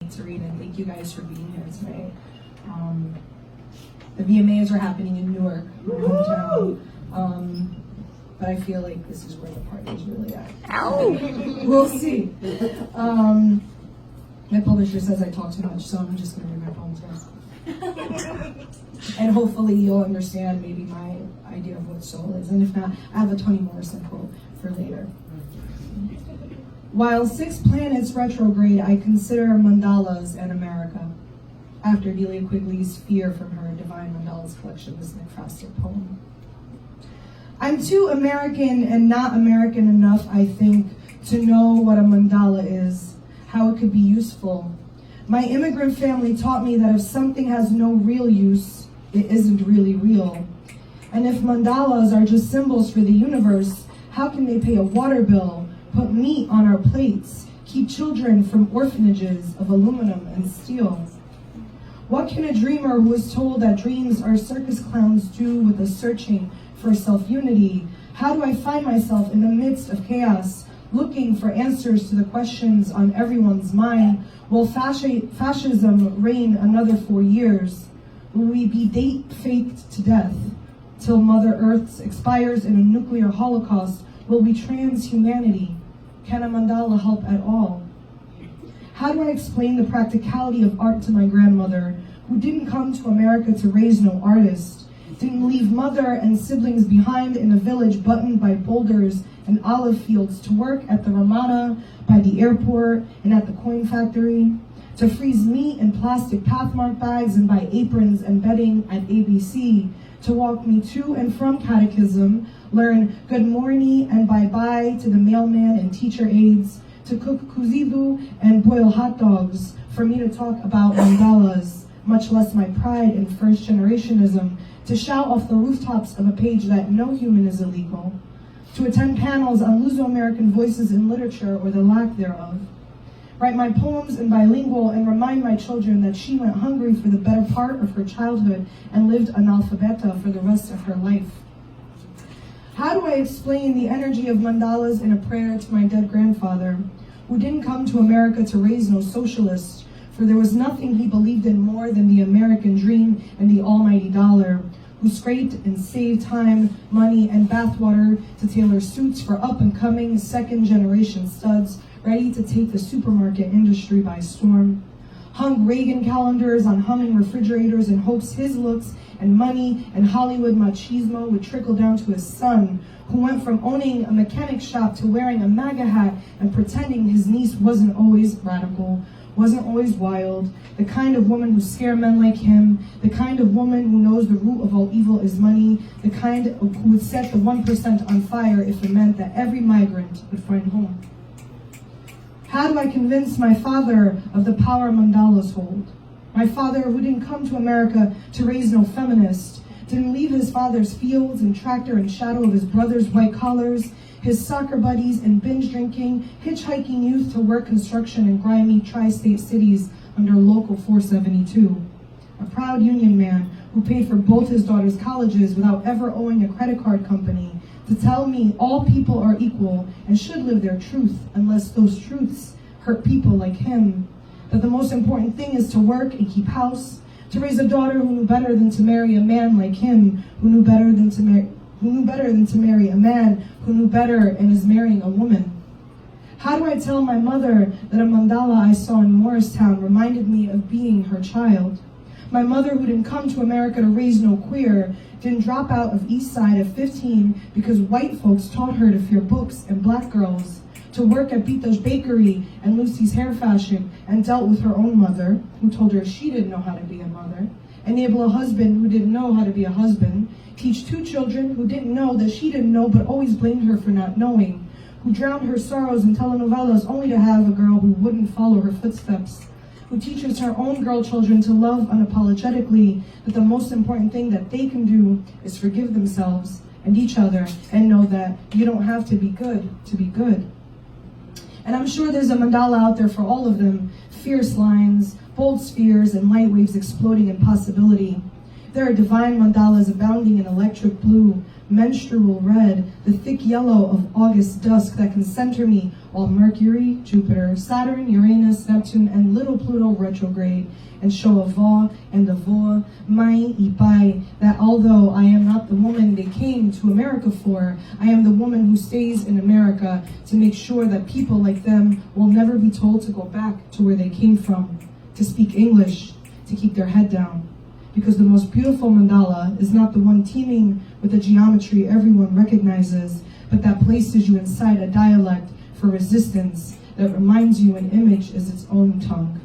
to read, and thank you guys for being here tonight. The VMAs are happening in Newark, my hometown, but I feel like this is where the party is really at. Ow! We'll see. My publisher says I talk too much, so I'm just going to read my poems first. And hopefully you'll understand maybe my idea of what soul is, and if not, I have a Toni Morrison quote for later. While 6 planets retrograde, I consider mandalas and America. After Delia Quigley's Fear from her Divine Mandalas collection, this Nick Froster poem. I'm too American and not American enough, I think, to know what a mandala is, how it could be useful. My immigrant family taught me that if something has no real use, it isn't really real. And if mandalas are just symbols for the universe, how can they pay a water bill, put meat on our plates, keep children from orphanages of aluminum and steel? What can a dreamer who is told that dreams are circus clowns do with the searching for self-unity? How do I find myself in the midst of chaos, looking for answers to the questions on everyone's mind? Will fascism reign another 4 years? Will we be date-faked to death till Mother Earth expires in a nuclear holocaust? Will we transhumanity? Can a mandala help at all? How do I explain the practicality of art to my grandmother, who didn't come to America to raise no artist, didn't leave mother and siblings behind in a village buttoned by boulders and olive fields to work at the Ramada, by the airport, and at the coin factory, to freeze meat in plastic pathmark bags and buy aprons and bedding at ABC, to walk me to and from catechism, learn good morning and bye-bye to the mailman and teacher aides, to cook cozido and boil hot dogs, for me to talk about mandalas, much less my pride in first-generationism, to shout off the rooftops of a page that no human is illegal, to attend panels on Luso-American voices in literature or the lack thereof, write my poems in bilingual and remind my children that she went hungry for the better part of her childhood and lived analphabeta for the rest of her life. How do I explain the energy of mandalas in a prayer to my dead grandfather, who didn't come to America to raise no socialist, for there was nothing he believed in more than the American dream and the almighty dollar, who scraped and saved time, money, and bathwater to tailor suits for up-and-coming second-generation studs ready to take the supermarket industry by storm, hung Reagan calendars on humming refrigerators in hopes his looks and money and Hollywood machismo would trickle down to his son, who went from owning a mechanic shop to wearing a MAGA hat and pretending his niece wasn't always radical, wasn't always wild, the kind of woman who scare men like him, the kind of woman who knows the root of all evil is money, the kind who would set the 1% on fire if it meant that every migrant would find home. How do I convince my father of the power mandalas hold? My father, who didn't come to America to raise no feminist, didn't leave his father's fields and tractor and shadow of his brother's white collars, his soccer buddies and binge drinking, hitchhiking youth to work construction in grimy tri-state cities under Local 472. A proud union man who paid for both his daughters' colleges without ever owing a credit card company, to tell me all people are equal and should live their truth unless those truths hurt people like him. That the most important thing is to work and keep house, to raise a daughter who knew better than to marry a man like him, who knew better than to marry a man who knew better and is marrying a woman. How do I tell my mother that a mandala I saw in Morristown reminded me of being her child? My mother, who didn't come to America to raise no queer, didn't drop out of East Side at 15 because white folks taught her to fear books and black girls, to work at Bito's Bakery and Lucy's Hair Fashion, and dealt with her own mother, who told her she didn't know how to be a mother, enable a husband who didn't know how to be a husband, teach 2 children who didn't know that she didn't know but always blamed her for not knowing, who drowned her sorrows in telenovelas only to have a girl who wouldn't follow her footsteps, who teaches her own girl children to love unapologetically, that the most important thing that they can do is forgive themselves and each other and know that you don't have to be good to be good. And I'm sure there's a mandala out there for all of them, fierce lines, bold spheres, and light waves exploding in possibility. There are divine mandalas abounding in electric blue, menstrual red, the thick yellow of August dusk that can center me while Mercury, Jupiter, Saturn, Uranus, Neptune, and little Pluto retrograde, and show a va and a voix, mai y pai, that although I am not the woman they came to America for, I am the woman who stays in America to make sure that people like them will never be told to go back to where they came from, to speak English, to keep their head down. Because the most beautiful mandala is not the one teeming with the geometry everyone recognizes, but that places you inside a dialect for resistance that reminds you an image is its own tongue.